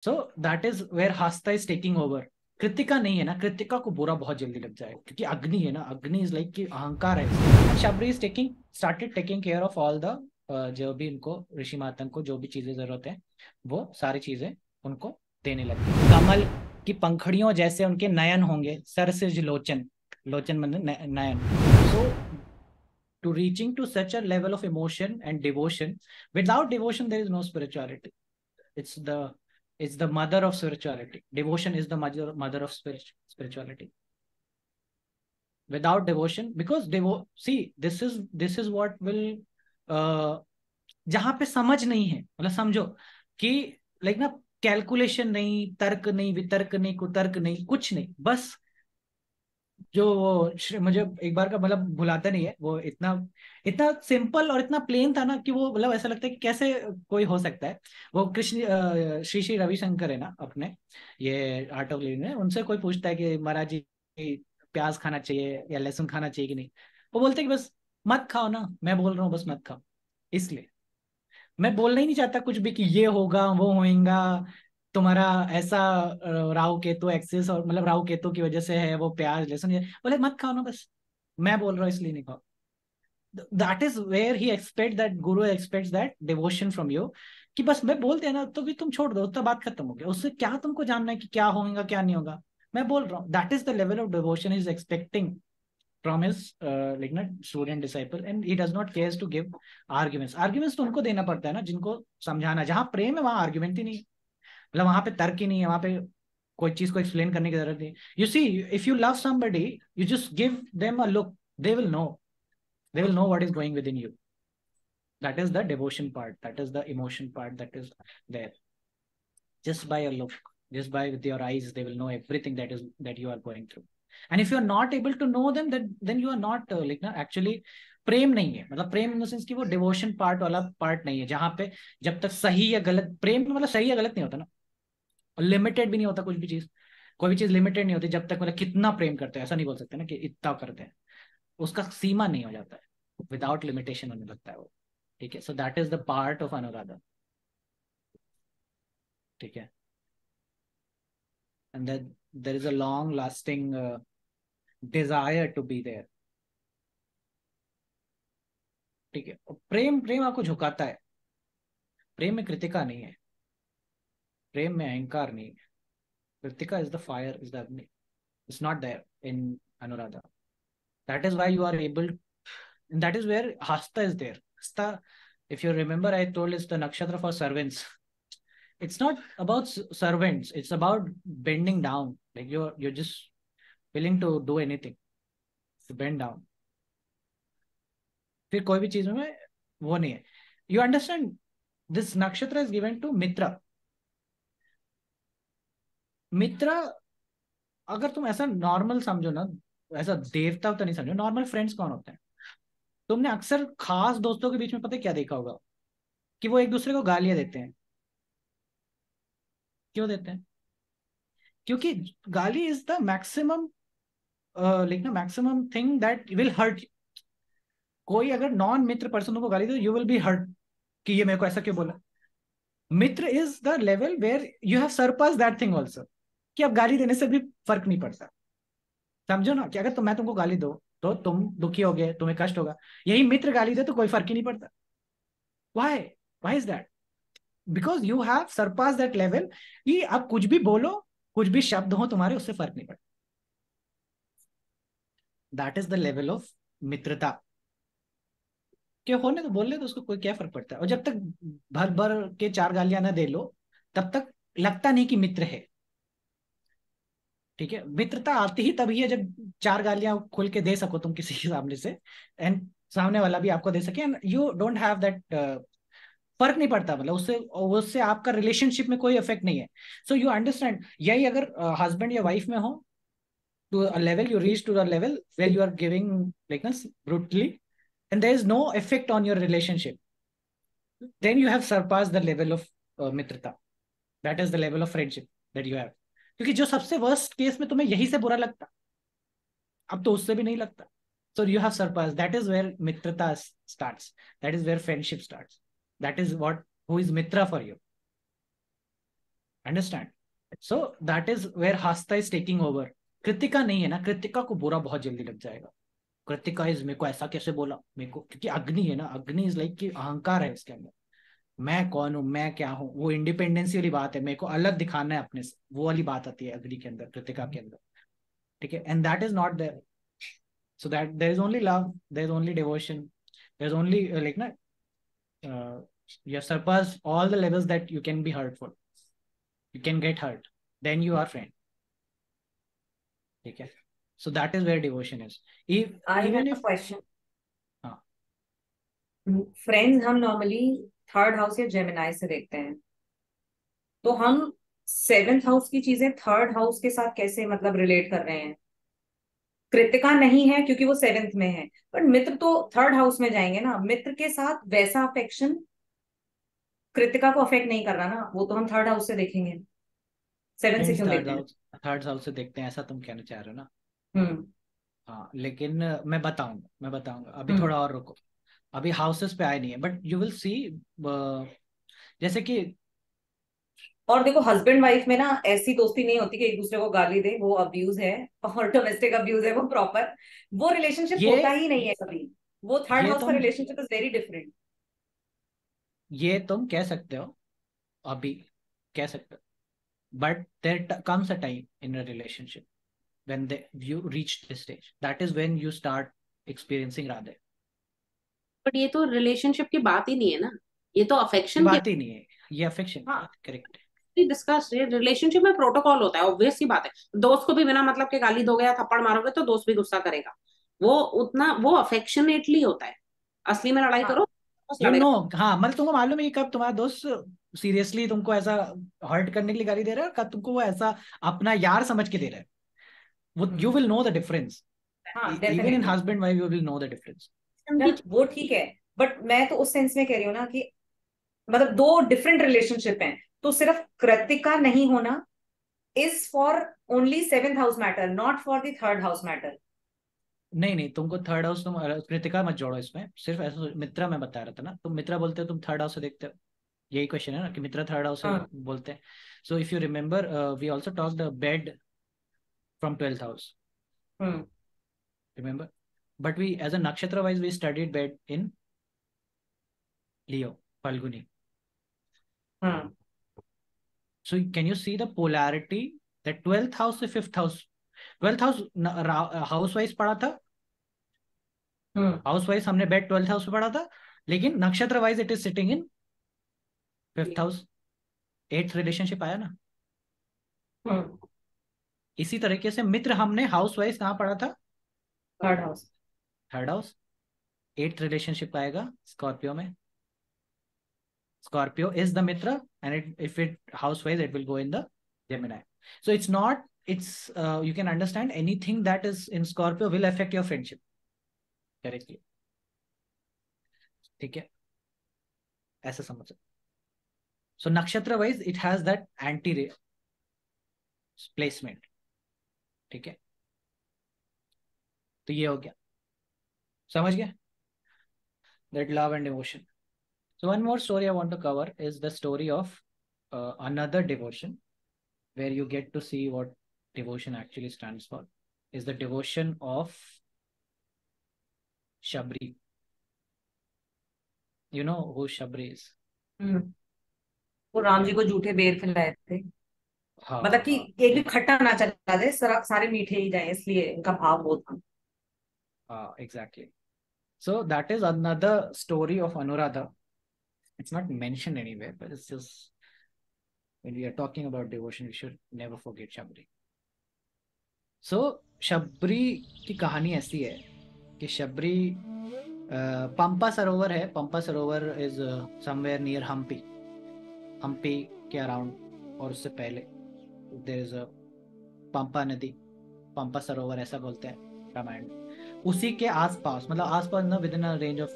So that is where Hasta is taking over. Krittika नहीं है ना, कृतिका को बुरा बहुत जल्दी लग जाए क्योंकि अग्नि है ना, अग्नि इज लाइक कि अहंकार है. Shabari is taking started taking care of all the जो भी इनको ऋषि मातन को जो भी चीजें जरूरत है वो सारी चीजें उनको देने लगी. कमल की पंखड़ियों जैसे उनके नयन होंगे, सर से लोचन, लोचन मतलब नयन. सो to reaching to such a level of emotion and devotion, without devotion there is no spirituality. it's the it's the mother of spirituality. Devotion is the mother of spirituality. Without devotion, because see, this is what will जहां पे समझ नहीं है, मतलब समझो कि like ना, calculation नहीं, तर्क नहीं, वितर्क नहीं, कुतर्क नहीं, कुछ नहीं, बस जो वो मुझे एक बार का मतलब भुलाता नहीं है, वो इतना इतना सिंपल और इतना प्लेन था ना कि वो मतलब ऐसा लगता है कि कैसे कोई हो सकता है. वो कृष्ण श्री श्री रविशंकर है ना अपने, ये आर्ट ऑफ लिविंग में, उनसे कोई पूछता है कि महाराज जी प्याज खाना चाहिए या लहसुन खाना चाहिए कि नहीं, वो बोलते हैं कि बस मत खाओ ना, मैं बोल रहा हूँ बस मत खाओ. इसलिए मैं बोलना ही नहीं चाहता कुछ भी कि ये होगा वो होएगा, तुम्हारा ऐसा राहु केतु एक्सेस, और मतलब राहु केतु की वजह से है वो प्याज लहसुन, ये बोले मत खाओ ना बस, मैं बोल रहा हूँ इसलिए नहीं खाओ. That is where he expect that, guru expects that devotion from you, कि बस मैं बोल देना तो भी तुम छोड़ दो, तो बात खत्म हो गया, उससे क्या तुमको जानना है कि क्या होगा क्या नहीं होगा, मैं बोल रहा हूँ. That is the level of devotion is expecting from his like ना student disciple, and he does not cares to give arguments. Arguments तो उनको देना पड़ता है ना जिनको समझाना. जहां प्रेम है वहां आर्ग्यूमेंट ही नहीं है, मतलब वहां पे तर्क ही नहीं है, वहां पे कोई चीज को एक्सप्लेन करने की जरूरत नहीं. You see, if you love somebody, you just give them a look, they will know, they will know what is going within you. That is the devotion part, that is the emotion part that is there. Just by a look, just by with your eyes, they will know everything that you are going through. And if you are not able to know them, then you are not like ना actually प्रेम नहीं है. मतलब प्रेम in the sense कि वो devotion part वाला part नहीं है, जहां पे जब तक सही या गलत, प्रेम में मतलब सही या गलत नहीं होता ना, और लिमिटेड भी नहीं होता कुछ भी चीज, कोई भी चीज लिमिटेड नहीं होती जब तक, मतलब कितना प्रेम करते हैं ऐसा नहीं बोल सकते ना कि इतना करते हैं, उसका सीमा नहीं हो जाता है, विदाउट लिमिटेशन होने लगता है वो. ठीक है, so that is the part of Anuradha. ठीक है, and that there is a long lasting desire to be there. ठीक है, और प्रेम, प्रेम आपको झुकाता है. प्रेम में कृतिका नहीं है, प्रेम में अहंकार नहीं है. Krittika is the fire, is the Agni, it's not there in Anuradha. That is why you are able, that is where hasta is there. Hasta, if you remember, I told it's the nakshatra for servants. It's not about servants, it's about bending down, like you're just willing to do anything to bend down. फिर कोई भी चीज में वो नहीं है. You understand, this नक्षत्र is given to मित्र. मित्र, अगर तुम ऐसा नॉर्मल समझो ना, ऐसा देवता तो नहीं समझो, नॉर्मल फ्रेंड्स कौन होते हैं? तुमने अक्सर खास दोस्तों के बीच में पता है क्या देखा होगा, कि वो एक दूसरे को गालियां देते हैं. क्यों देते हैं? क्योंकि गाली इज द मैक्सिमम, लाइक ना maximum thing that will hurt. कोई अगर नॉन मित्र पर्सन को गाली दो, यू विल बी हर्ट कि ये मेरे को ऐसा क्यों बोला. Mitra is the level where you have surpass that thing also, कि अब गाली देने से भी फर्क नहीं पड़ता. समझो ना कि अगर मैं तुमको गाली दो तो तुम दुखी हो गए, तुम्हें कष्ट होगा. यही मित्र गाली दे तो कोई फर्क ही नहीं पड़ता. Why, why is that? Because you have surpass that level, कि आप कुछ भी बोलो, कुछ भी शब्द हो तुम्हारे, उससे फर्क नहीं पड़ता. That is the level of मित्रता. क्यों होने तो बोल ले, तो उसको कोई क्या फर्क पड़ता है. और जब तक भर भर के चार गालियां ना दे लो, तब तक लगता नहीं कि मित्र है. ठीक है, मित्रता आती ही तभी है जब चार गालियां खुल के दे सको तुम किसी के सामने से, एंड सामने वाला भी आपको दे सके, and you don't have that, फर्क नहीं पड़ता, मतलब उससे उससे आपका रिलेशनशिप में कोई इफेक्ट नहीं है. सो यू अंडरस्टैंड, यही अगर हस्बैंड या वाइफ में हो, to a level, you reach to a level where you are giving like this brutally, and there is no effect on your relationship, then you have surpassed the level of mitrata. That is the level of friendship that you have. क्योंकि जो सबसे worst case में तुम्हें यही से बुरा लगता, अब तो उससे भी नहीं लगता. So you have surpassed. That is where mitrata starts. That is where friendship starts. That is what, who is mitra for you. Understand? So that is where Hasta is taking over. Krittika नहीं है ना, कृतिका को बुरा बहुत जल्दी लग जाएगा. कृतिका इज, मेरे को ऐसा कैसे बोला, मेरे को, क्योंकि अग्नि है ना, अग्नि इज लाइक कि अहंकार है इसके अंदर. मैं कौन हूँ, मैं क्या हूँ, वो इंडिपेंडेंसी वाली बात है, मेरे को अलग दिखाना है अपने से, वो वाली बात आती है अग्नि के अंदर, कृतिका के अंदर. ठीक है, and that is not there. So that there is only love, there is only devotion, there is only like ना, you have surpassed all the levels that you can be hurtful, you can get hurt, then you are friend. ठीक है, so that is where devotion is. I have Even a if, question. हाँ, friends हम normally third house या Gemini से देखते हैं, तो हम सेवेंथ हाउस की चीजें थर्ड हाउस के साथ कैसे मतलब रिलेट कर रहे हैं? कृतिका नहीं है क्योंकि वो सेवेंथ में है, पर मित्र तो थर्ड हाउस में जाएंगे ना, मित्र के साथ वैसा अफेक्शन कृतिका को अफेक्ट नहीं कर रहा ना, वो तो हम थर्ड हाउस से देखेंगे, सेवन से फ्रेंड्स क्यों थर्ड देते हैं? हाउस, थर्ड हाउस से देखते हैं ऐसा तुम कहना चाह रहे हो ना? हम्म. हाँ, लेकिन मैं बताऊंगा अभी, हम्म. थोड़ा और रुको. अभी हाउसेस पे आए नहीं है, बट यू विल सी. जैसे कि, और देखो, हस्बैंड वाइफ में ना ऐसी दोस्ती नहीं होती कि एक दूसरे को गाली दे, वो अब्यूज है, और डोमेस्टिक अब्यूज है वो प्रॉपर, वो रिलेशनशिप ये होता ही नहीं है कभी. वो थर्ड ये हाउस का तुम रिलेशनशिप इज वेरी डिफरेंट. ये तुम कह सकते हो, अभी कह सकते हो, but there comes a time in a relationship when you reach this stage, that is when you start experiencing radhe. But ये तो रिलेशनशिप की बात ही नहीं है ना, ये तो ये अफेक्शन की बात ही नहीं है, ये अफेक्शन की हाँ. बात, करेक्ट है. डिस्कस. रिलेशनशिप में प्रोटोकॉल होता है, ऑब्वियस सी बात है. दोस्त को भी बिना मतलब के गाली दोगे या थप्पड़ मारोगे तो दोस्त भी गुस्सा करेगा. वो उतना वो अफेक्शनेटली होता है. असली में लड़ाई हाँ. करो बस यू लड़ेगा. नो, हाँ, मतलब तुमको मालूम है कि कब तुम्हारा दोस्त सीरियसली तुमको ऐसा हर्ट करने के लिए गाली दे रहा है, और कब तुमको वो ऐसा अपना यार समझ के दे रहा है. वो you hmm. Will know the difference. हाँ, even in definitely. Husband wife you will know the difference. उनकी यार वो ठीक है, बट मैं तो उस सेंस में कह रही हूँ ना कि मतलब दो डिफरेंट रिलेशनशिप हैं, तो सिर्फ कृतिका नहीं होना is for only seventh house matter, not for the third house matter. नहीं नहीं, तुमको थर्ड हाउस, तुम कृतिका मत जोड़ो इसमें, सिर्फ ऐसा मित्रा मैं बता रहा था ना, तुम मित्रा बोलते हो, तुम थर्ड हाउस से देखते हो. यही क्वेश्चन है ना, कि मित्रा थर्ड हाउस से हाँ. बोलते हैं. So if you remember, we also talked bed from 12th house, hmm. remember? But we, as a nakshatra wise, we studied bed in Leo, Falguni. हाँ. So can you see the polarity that 12th house से 5th house, 12th house house wise पढ़ा था, हम्म. House wise हमने bed 12th house में पढ़ा था, लेकिन नक्षत्र wise it is sitting in 5th house. 8th relationship आया ना. हम्म. इसी तरीके से मित्र हमने हाउस वाइज कहाँ पढ़ा था? Third house. Third house. 8th relationship आएगा स्कॉर्पियो में. Scorpio is the Mitra, and if it house wise, it will go in the Gemini. So it's not, it's you can understand anything that is in Scorpio will affect your friendship directly. ठीक है, ऐसा समझ. So nakshatra wise, it has that anti placement. ठीक है, तो ये हो गया, समझ गया, that love and devotion. So one more story I want to cover is the story of another devotion, where you get to see what devotion actually stands for, is the devotion of Shabri. You know who Shabri is? हम्म. वो राम जी को झूठे बेर खिलाए थे, मतलब हाँ कि हाँ, एक भी खट्टा ना चला दे, सारे मीठे ही जाए, इसलिए उनका भाव वो था. हाँ, exactly. So that is another story of Anuradha. It's not mentioned anywhere, but it's just when we are talking about devotion, we should never forget Shabri. So Shabari की कहानी ऐसी है कि शबरी, पंपा सरोवर है, Pampa Sarovar is somewhere near Hampi, Hampi के अराउंड, और उससे पहले देयर इज अ पंपा नदी, पंपा सरोवर ऐसा बोलते हैं रामायण में. उसी के आसपास, मतलब आसपास ना, with in a range of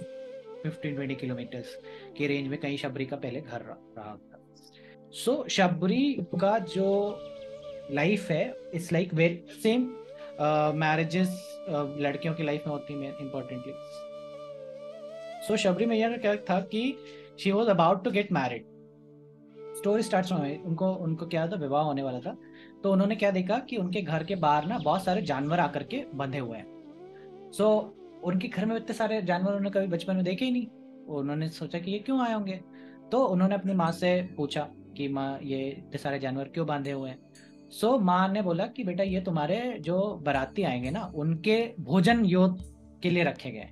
15-20 kilometres के रेंज में कहीं शबरी का पहले घर रहा था. सो शबरी का जो लाइफ है, it's like very same marriages लड़कियों की लाइफ में होती है इंपॉर्टेंटली. सो शबरी मैया का क्या था कि she was about to get married. Story starts में उनको उनको क्या था, विवाह होने वाला था, तो उन्होंने क्या देखा कि उनके घर के बाहर ना बहुत सारे जानवर आकर के बंधे हुए हैं। सो उनके घर में इतने सारे जानवर उन्होंने कभी बचपन में देखे ही नहीं। उन्होंने सोचा कि ये क्यों आए होंगे, तो उन्होंने अपनी माँ से पूछा कि माँ ये इतने सारे जानवर क्यों बांधे हुए हैं। सो माँ ने बोला कि बेटा ये तुम्हारे जो बाराती आएंगे ना उनके भोजन योग के लिए रखे गए।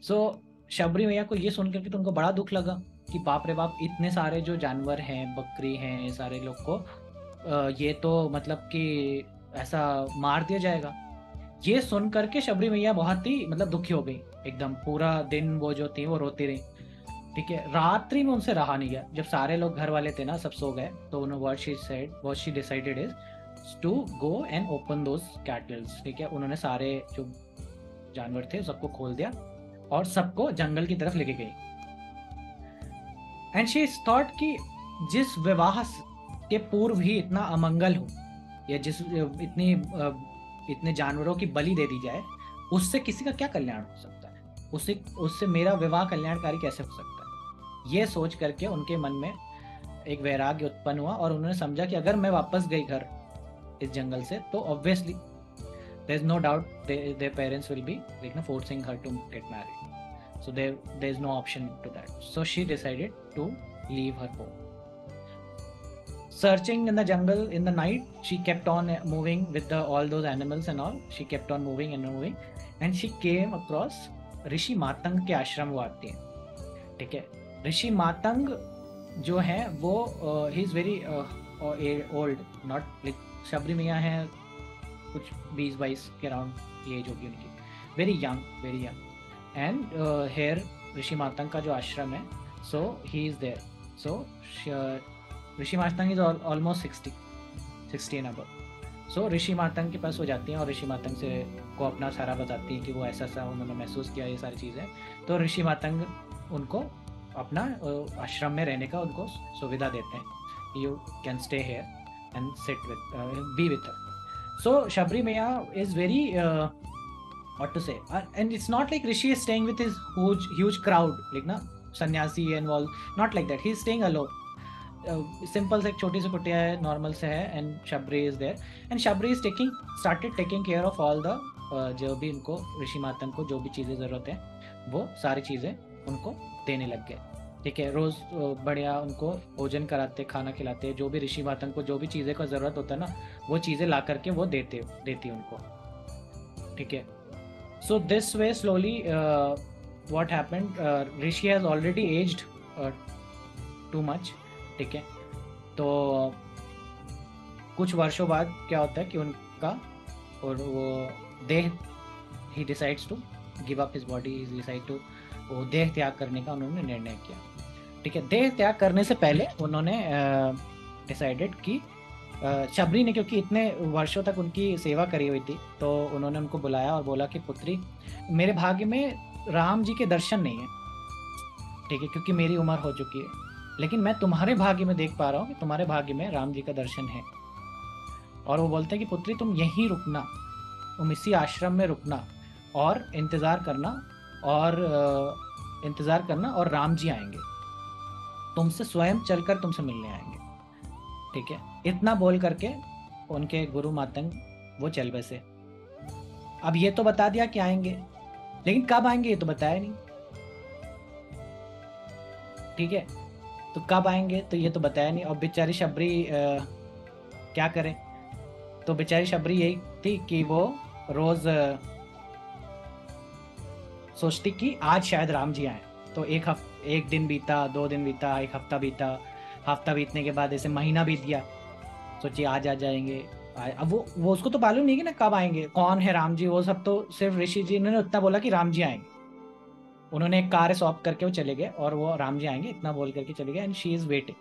सो शबरी मैया को ये सुन करके तो उनको बड़ा दुख लगा कि बाप रे बाप, इतने सारे जो जानवर हैं, बकरी हैं, ये सारे लोग को ये तो मतलब कि ऐसा मार दिया जाएगा। ये सुन करके शबरी मैया बहुत ही मतलब दुखी हो गई एकदम। पूरा दिन वो जो थी वो रोती रही। ठीक है, रात्रि में उनसे रहा नहीं गया। जब सारे लोग घर वाले थे ना, सब सो गए, तो उन्होंने what she decided is to go and open those cattles. ठीक है, उन्होंने सारे जो जानवर थे सबको खोल दिया और सबको जंगल की तरफ लेके गई। एंड शी थॉट कि जिस विवाह के पूर्व ही इतना अमंगल हो, या जिस इतने जानवरों की बलि दे दी जाए, उससे किसी का क्या कल्याण हो सकता है, उससे मेरा विवाह कल्याणकारी कैसे हो सकता है। ये सोच करके उनके मन में एक वैराग्य उत्पन्न हुआ और उन्होंने समझा कि अगर मैं वापस गई घर इस जंगल से, तो obviously there is no doubt their parents will be forcing her to get married, so there is no option to that. So she decided to leave her home. Searching in the jungle in the night, she kept on moving with all those animals and all. She kept on moving and moving, and she came across ऋषि मातंग के आश्रम वो आती है। ठीक है, ऋषि मातंग जो है वो he is very old, not like Shabari मैया है कुछ 20-22 के अराउंड एज होगी उनकी, वेरी यंग। And here ऋषि मातंग का जो आश्रम है, so he is there. So Rishi Matang is almost 60 and above. So ऋषि मातंग के पास हो जाती हैं और ऋषि मातंग से को अपना सारा बताती है कि वो ऐसा उन्होंने महसूस किया, ये सारी चीज़ें। तो ऋषि मातंग उनको अपना आश्रम में रहने का उनको सुविधा देते हैं। You can stay here and sit with be with her. So Shabari Maiya is very what to say, and it's not like Rishi is staying with his huge crowd, like na sannyasi and all, not like that. He's staying alone. Simple से एक छोटी सी कुटिया है, normal से है, and Shabri is there, and Shabri is started taking care of all the जो भी उनको ऋषि मातंग को जो भी चीज़ें ज़रूरत है वो सारी चीज़ें उनको देने लग गए। ठीक है, रोज़ बढ़िया उनको भोजन कराते, खाना खिलाते, जो भी ऋषि मातंग को जो भी चीज़ें का ज़रूरत होता है ना, वो चीज़ें ला करके वो देती उनको। ठीक है, so this way slowly what happened, Rishi has already aged too much. ठीक है, तो कुछ वर्षों बाद क्या होता है कि उनका और वो देह he decides to give up his body, he decide to वो देह त्याग करने का उन्होंने निर्णय किया। ठीक है, देह त्याग करने से पहले उन्होंने डिसाइडेड कि शबरी ने, क्योंकि इतने वर्षों तक उनकी सेवा करी हुई थी, तो उन्होंने उनको बुलाया और बोला कि पुत्री, मेरे भाग्य में राम जी के दर्शन नहीं है। ठीक है, क्योंकि मेरी उम्र हो चुकी है, लेकिन मैं तुम्हारे भाग्य में देख पा रहा हूँ कि तुम्हारे भाग्य में राम जी का दर्शन है। और वो बोलते हैं कि पुत्री तुम यहीं रुकना, तुम इसी आश्रम में रुकना और इंतज़ार करना और राम जी आएंगे, तुमसे स्वयं चलकर तुमसे मिलने आएंगे। ठीक है, इतना बोल करके उनके गुरु मातंग वो चल बसे। अब ये तो बता दिया कि आएंगे, लेकिन कब आएंगे ये तो बताया नहीं। ठीक है, तो कब आएंगे तो ये तो बताया नहीं। और बेचारी शबरी क्या करे, तो बेचारी शबरी यही थी कि वो रोज सोचती कि आज शायद राम जी आए। तो एक दिन बीता, 2 दिन बीता, एक हफ्ता बीता, हफ्ता बीतने के बाद ऐसे महीना बीत गया, सोचिए आज आ जाएंगे। अब वो उसको तो मालूम नहीं कि ना कब आएंगे, कौन है राम जी, वो सब तो सिर्फ ऋषि जी ने उतना बोला कि राम जी आएंगे। उन्होंने एक कार्य सौंप करके वो चले गए और वो राम जी आएंगे इतना बोल करके चले गए, and she is waiting.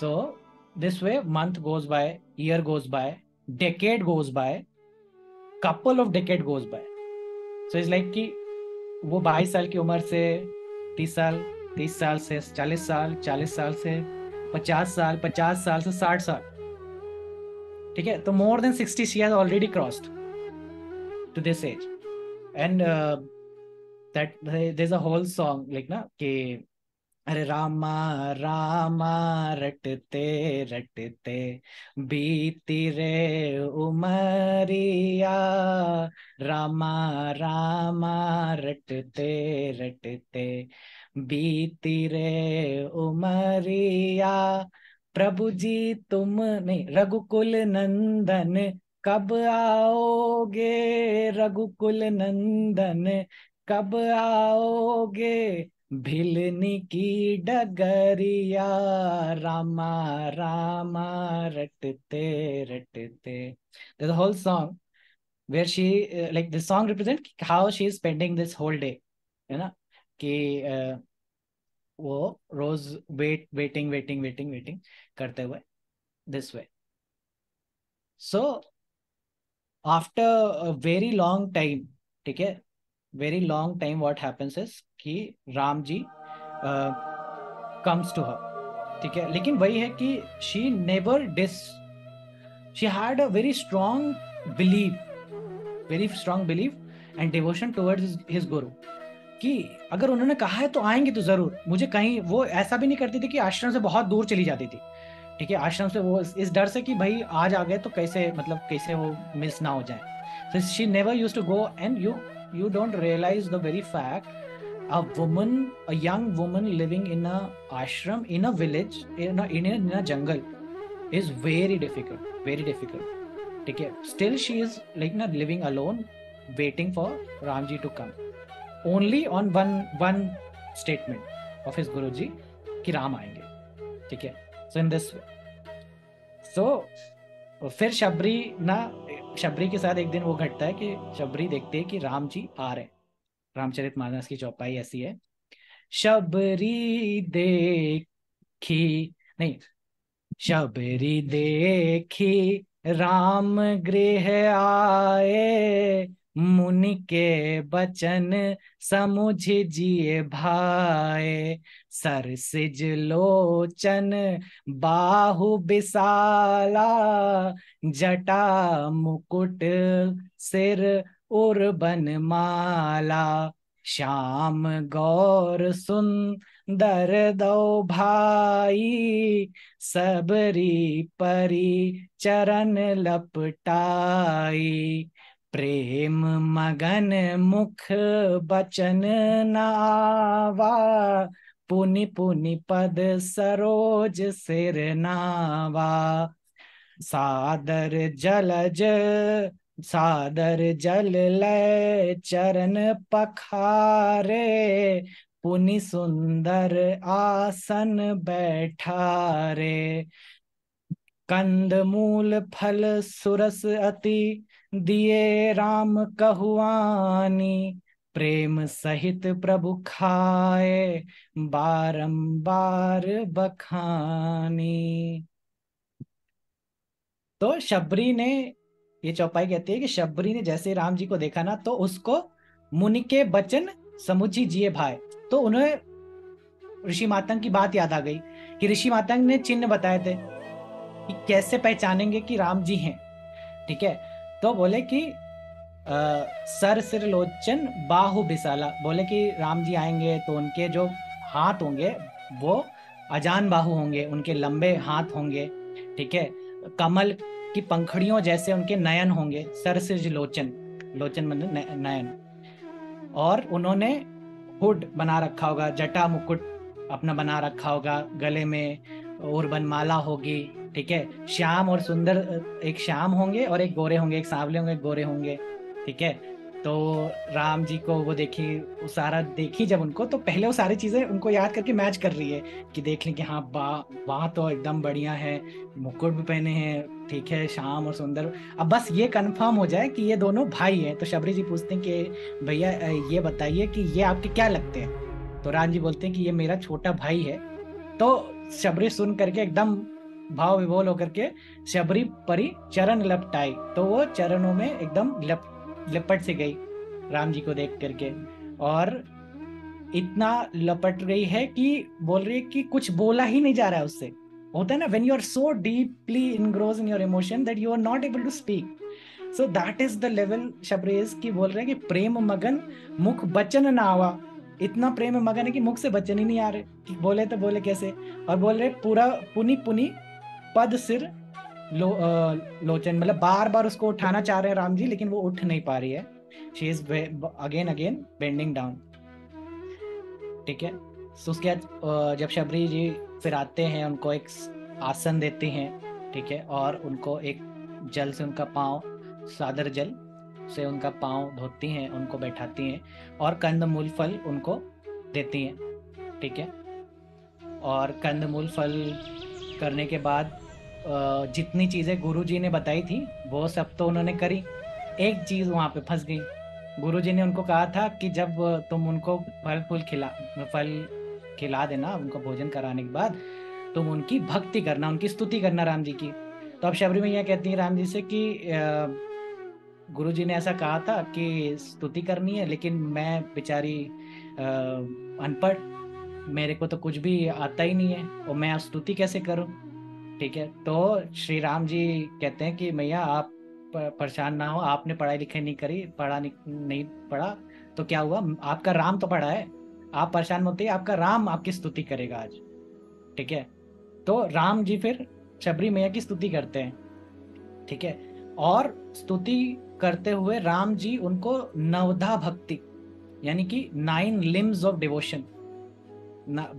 So this way month goes by, year goes by, decade goes by, couple of decade goes by. So is like कि वो 22 साल की उम्र से 30 साल, 30 साल से 40 साल, 40 साल से 50 साल, 50 साल से 60 साल। ठीक है, तो more than 60 she has already crossed to this age. And that there is a whole song like ना कि अरे रामा रामा रटते रटते बीती रे उमरिया, रामा रामा रटते रटते बीती रे उमरिया, प्रभु जी तुम नहीं रघुकुल नंदन कब आओगे, रघुकुल नंदन कब आओगे, भिलनी की डगरिया, रामा रामा रटते रटते. There's a whole song where she like the song represents how she is spending this whole day, है ना, कि वो रोज वेटिंग करते हुए this way. So after a very long time, ठीक है, very long time what happens is कि Ram ji comes to her, ठीक है, लेकिन वही है कि she never she had a very strong belief and devotion towards his guru, कि अगर उन्होंने कहा है तो आएंगे तो जरूर. मुझे कहीं वो ऐसा भी नहीं करती थी कि आश्रम से बहुत दूर चली जाती थी, ठीक है, आश्रम से वो इस डर से कि भाई आज आ गए तो कैसे, मतलब कैसे वो मिस ना हो जाए. So she never used to go, and you don't realize the very fact a young woman living in a ashram in a village in a jungle is very difficult, ठीक है. Still she is like not living alone, waiting for Ramji to come, only on one statement of his Guruji कि राम आएंगे, ठीक है. So in this way, so फिर शबरी के साथ एक दिन वो घटता है कि शबरी देखते है कि राम जी आ रहे हैं. रामचरितमानस की चौपाई ऐसी है, शबरी देखी नहीं, शबरी देखी राम गृह आए, मुनि के बचन समुझ जिए भाए, सरसिज लोचन बाहु विशाला, जटा मुकुट सिर उर्बन माला, श्याम गौर सुंदर दो भाई, सबरी परी चरण लपटाई, प्रेम मगन मुख बचन नावा, पुनि पुनि पद सरोज सिर नावा, सादर जल लय चरण पखारे, पुनि सुंदर आसन बैठारे, कंद मूल फल सुरस अति दिए राम कहुआनी, प्रेम सहित प्रभु खाए बारंबार बखानी. तो शबरी ने, ये चौपाई कहती है कि शबरी ने जैसे राम जी को देखा ना, तो उसको मुनि के बचन समुझी जिए भाई, तो उन्हें ऋषि मातंग की बात याद आ गई कि ऋषि मातंग ने चिन्ह बताए थे कि कैसे पहचानेंगे कि राम जी हैं, ठीक है. तो बोले कि सर सिर लोचन बाहु विशाला, बोले कि राम जी आएंगे तो उनके जो हाथ होंगे वो अजान बाहु होंगे, उनके लंबे हाथ होंगे, ठीक है, कमल की पंखड़ियों जैसे उनके नयन होंगे, सर सिर लोचन, लोचन मतलब नयन, और उन्होंने हुड बना रखा होगा, जटा मुकुट अपना बना रखा होगा, गले में उर्बन माला होगी, ठीक है, श्याम और सुंदर, एक श्याम होंगे और एक गोरे होंगे, एक सांवले होंगे एक गोरे होंगे, ठीक है. तो राम जी को वो देखी, वो सारा देखी जब उनको, तो पहले वो सारी चीजें उनको याद करके मैच कर रही है कि देख लें कि हाँ बाह तो एकदम बढ़िया है, मुकुट भी पहने हैं, ठीक है, श्याम और सुंदर. अब बस ये कंफर्म हो जाए कि ये दोनों भाई हैं. तो शबरी जी पूछते हैं कि भैया ये बताइए कि ये आपके क्या लगते हैं. तो राम जी बोलते हैं कि ये मेरा छोटा भाई है. तो शबरी सुन करके एकदम भाव विभोर होकर के शबरी परी चरण लपटाई, तो वो चरणों में एकदम लपट से गई राम जी को देख करके, और इतना लपट रही है कि बोल रही है कि कुछ बोला ही नहीं जा रहा है उससे. होता है ना, when you are so deeply engrossed in your emotion that you are not able to speak. So that is the level Shabari is, कि बोल रहे हैं कि प्रेम मगन मुख बचन ना आवा, इतना प्रेम में मगन है कि मुख से वचन ही नहीं आ रहे कि बोले तो बोले कैसे। और बोल रहे पूरा पुनी पुनी पद सिर लोचन, मतलब बार बार उसको उठाना चाह रहे हैं राम जी, लेकिन वो उठ नहीं पा रही है। She is again again bending down. ठीक है। तो उसके बाद जब शबरी जी फिर आते हैं, उनको एक आसन देते हैं। ठीक है। और उनको एक जल से उनका पाँव, सादर जल से उनका पाँव धोती हैं, उनको बैठाती हैं और कंदमूल फल उनको देती हैं। ठीक है। और कंदमूल फल करने के बाद जितनी चीज़ें गुरुजी ने बताई थी वो सब तो उन्होंने करी। एक चीज़ वहाँ पे फंस गई। गुरुजी ने उनको कहा था कि जब तुम उनको फल खिला देना, उनको भोजन कराने के बाद तुम उनकी भक्ति करना, उनकी स्तुति करना राम जी की। तो अब शबरी मैया कहती है राम जी से कि गुरुजी ने ऐसा कहा था कि स्तुति करनी है, लेकिन मैं बेचारी अनपढ़, मेरे को तो कुछ भी आता ही नहीं है और मैं स्तुति कैसे करूं। ठीक है। तो श्री राम जी कहते हैं कि मैया आप परेशान ना हो, आपने पढ़ाई लिखाई नहीं करी, नहीं पढ़ा तो क्या हुआ, आपका राम तो पढ़ा है। आप परेशान मत होइए, आपका राम आपकी स्तुति करेगा आज। ठीक है। तो राम जी फिर शबरी मैया की स्तुति करते हैं। ठीक है। और स्तुति करते हुए राम जी उनको नवधा भक्ति, यानी कि 9 लिम्स ऑफ डिवोशन,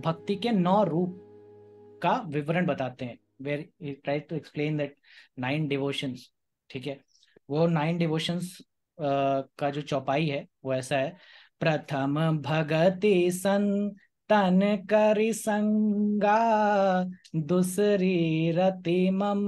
भक्ति के 9 रूप का विवरण बताते हैं। Where he tries to explain that 9 devotions. ठीक है। वो 9 डिवोशंस का जो चौपाई है वो ऐसा है। प्रथम भगति संतन करि संगा, दूसरी रति मम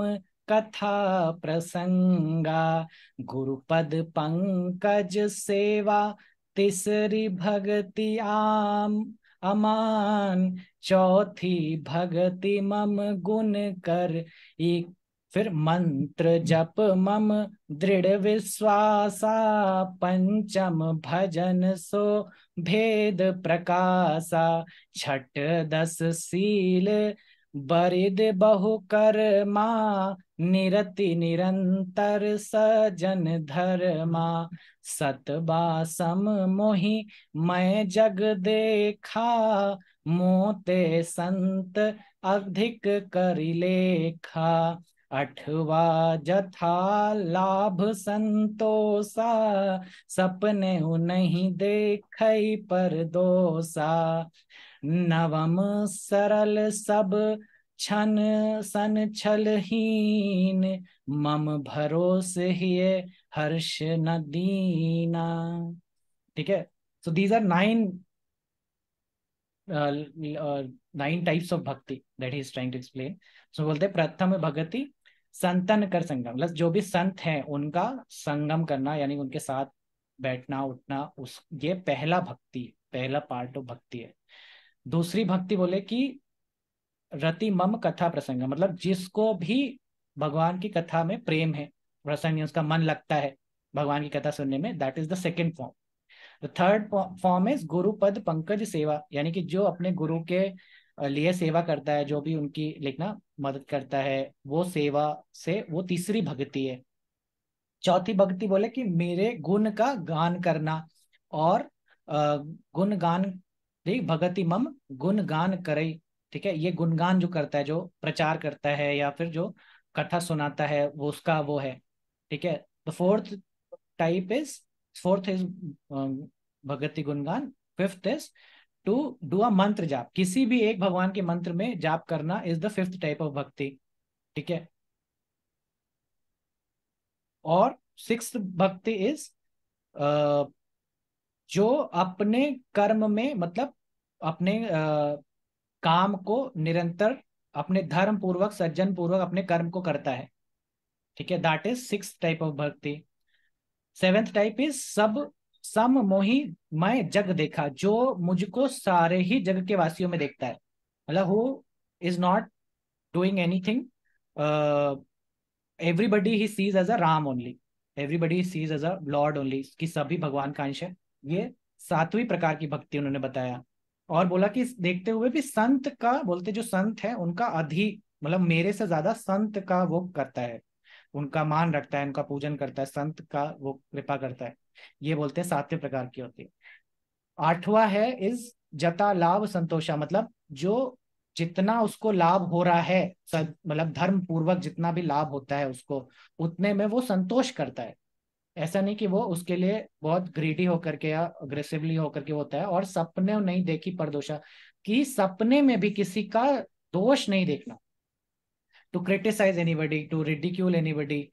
कथा प्रसंगा, गुरुपद पंकज सेवा, तीसरी भक्ति आम अमान, चौथी भक्ति मम गुण कर एक, फिर मंत्र जप मम दृढ़ विश्वासा, पंचम भजन सो भेद प्रकाशा, छठ दस शील बरिद बहु कर्मा, निरति निरंतर सजन धर्मा, सतबासम मोहि मैं जग देखा, मोते संत अधिक करि लेखा, अठवा जथा लाभ संतोषा, सपने नहीं देखै पर दोषा, नवम सरल सब छन सन छलहीन, मम भरोसे ही हर्ष न दीना। ठीक है। So these are 9 types of bhakti that he is trying to explain. So बोलते हैं प्रथम भक्ति संतन कर संगम, मतलब जो भी संत हैं उनका संगम करना, यानी उनके साथ बैठना उठना, उस ये पहला भक्ति, पहला पार्ट ऑफ भक्ति है। दूसरी भक्ति बोले कि रति मम कथा प्रसंग, मतलब जिसको भी भगवान की कथा में प्रेम है, प्रसंग उसका मन लगता है भगवान की कथा सुनने में, that is the second form. The third form is gurupad pankaj सेवा, यानी कि जो अपने गुरु के लिए सेवा करता है, जो भी उनकी लिखना मदद करता है, वो सेवा से वो तीसरी भक्ति है। चौथी भक्ति बोले कि मेरे गुण का गान करना, और गुण गान भगति मम गुण गान करे। ठीक है। ये गुणगान जो करता है, जो प्रचार करता है या फिर जो कथा सुनाता है, वो उसका वो है। ठीक है। The type is fourth is भगति गुणगान। Fifth is to do a mantra jaap, किसी भी एक भगवान के मंत्र में जाप करना is the fifth type of bhakti. ठीक है। और सिक्स्थ भक्ति इज जो अपने कर्म में, मतलब अपने काम को निरंतर अपने धर्म पूर्वक सज्जन पूर्वक अपने कर्म को करता है। ठीक है। That is six type of भक्ति। सेवेंथ टाइप इज सब सम मोहि मैं जग देखा, जो मुझको सारे ही जग के वासियों में देखता है, मतलब who is not doing anything, everybody he sees as a Ram only, everybody sees as a lord only, कि सभी भगवान का अंश है। ये सातवीं प्रकार की भक्ति उन्होंने बताया। और बोला कि देखते हुए भी संत का, बोलते जो संत है उनका मतलब मेरे से ज्यादा संत का वो करता है, उनका मान रखता है, उनका पूजन करता है, संत का वो कृपा करता है। ये बोलते हैं सातवें प्रकार की होती है। आठवां है इज जता लाभ संतोषा, मतलब जो जितना उसको लाभ हो रहा है, सब मतलब धर्म पूर्वक जितना भी लाभ होता है उसको, उतने में वो संतोष करता है। ऐसा नहीं कि वो उसके लिए बहुत ग्रीडी होकर के या अग्रेसिवली होकर के होता है। और सपने नहीं देखी परदोषा, कि सपने में भी किसी का दोष नहीं देखना, to criticize anybody, to ridicule anybody,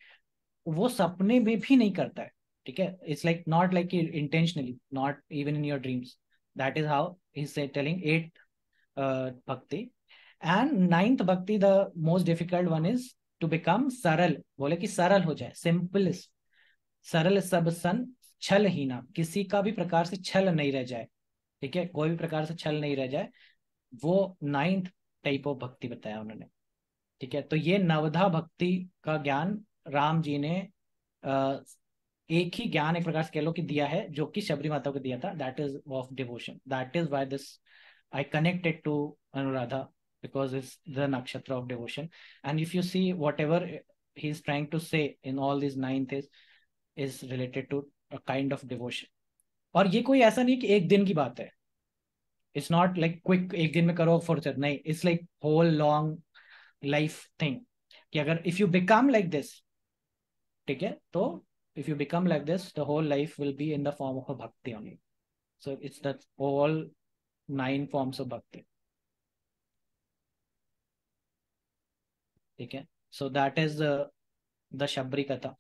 वो सपने में भी नहीं करता है। ठीक है, it's like not like intentionally, not even in your dreams. That is how he is telling 8 bhakti. And ninth bhakti, the most difficult one is to become सरल, बोले कि सरल हो जाए, सिंपल, सरल सब सन छल ही ना, किसी का भी प्रकार से छल नहीं रह जाए। ठीक है, कोई भी प्रकार से छल नहीं रह जाए, वो नाइन्थ टाइप ऑफ भक्ति बताया उन्होंने। ठीक है, तो ये नवधा भक्ति का ज्ञान राम जी ने अ, एक ही ज्ञान एक प्रकार से कह लो कि दिया है, जो कि शबरी माता को दिया था। That is of devotion, that is why this I connected to Anuradha, because it's the nakshatra of devotion. And if you see whatever he is trying to say in all this ninth is related to a kind of devotion. और ये कोई ऐसा नहीं कि एक दिन की बात है, इट्स नॉट लाइक क्विक, एक दिन में करो फुर्सत नहीं, it's like whole long life thing, कि अगर if you become like this, ठीक है, तो if you become like this the whole life will be in the form of a bhakti only. So it's the all 9 forms of bhakti. ठीक है, so that is the Shabari कथा।